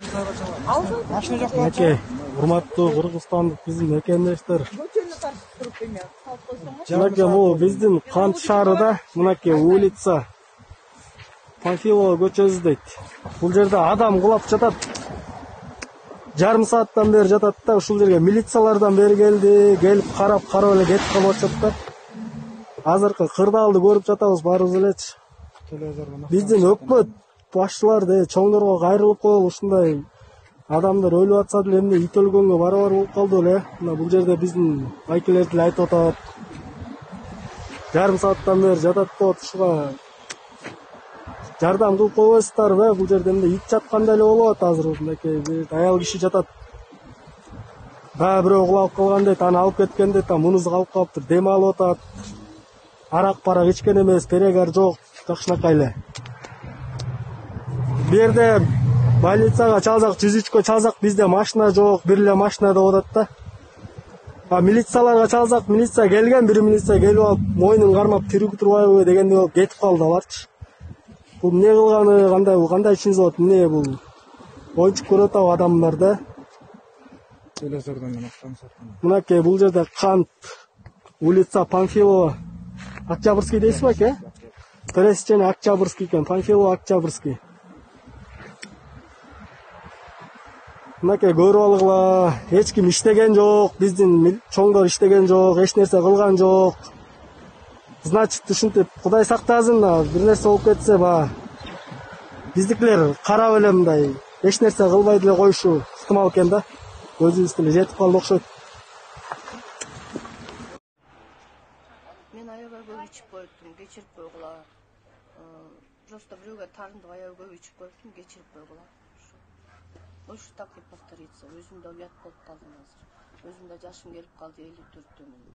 Мінекей, урматтуу кыргызстандык биздин мекендештер. Мінекей, бул биздин Кант шаарында, мінекей улица Панфилова көчөсү дейт. Бул жерде адам кулап жатат. Жарым сааттан бери жатат да, ушул жерге милициялардан бери келди, келип карап эле кетип калып атышат да. Азыркы кырдаалды көрүп жатабыз баарыбыз элечи. Биздин өкмөт башчылары чоңдорго кайрылып коелу, ушундай адамдар өлүп атса деле эмне ит өлгөнгө барабар болуп калды эле. Мына бул жерде биздин байкелер деле айтып атат. Жарым сааттан бери жатат болот, ушуга жардам кылып койбойсуздарбы? Бул жерде эмне ит жаткандай эле болуп атат азыр. Мынакей бул жерде аял киши жатат. Баа бирөө кулап калган дейт, аны алып кеткен дейт, мунусу калып калыптыр, дем алып атат. Арак-парак ичкен эмес, перегар жок, жакшынакай эле. Бу жерде больницага чалсак, 103кө чалсак, бизде машина жок, бир эле машина деп атат да. Милицияларга чалсак, милиция келген, бир милиция келип алып, мойнун кармап тирүү турбайбы дегендей болуп кетип калды аларчы. Бул эмне кылганы, кандай ишиңиз болот? Эмне бул? Ойнчук көрүп атабы адамдар да? Мынакей бул жерде Кант, улица Панфилова, Октябрьский дейсизби аке? Пересечение Октябрьский экен, Панфилова Октябрьский. Мынакей көрүп алгыла, эч ким иштеген жок, биздин чоңдор иштеген жок, эч нерсе кылган жок. Значит, ушинтип Кудай сактасын, бир нерсе болуп кетсе, биздикилер карап эле мындай эч нерсе кылбай деле коюшу ыктымал экен да. Өзүбүз деле жетип калды окшойт. Мен аябай көп ичип коюптум, кечирип койгула. Просто бирөөгө таарындып аябай көп ичип коюптум, кечирип койгула. Больше так не повторится. Өзүм да уят болуп калдым азыр. Өзүм да жашым келип калды, 54-төмүн.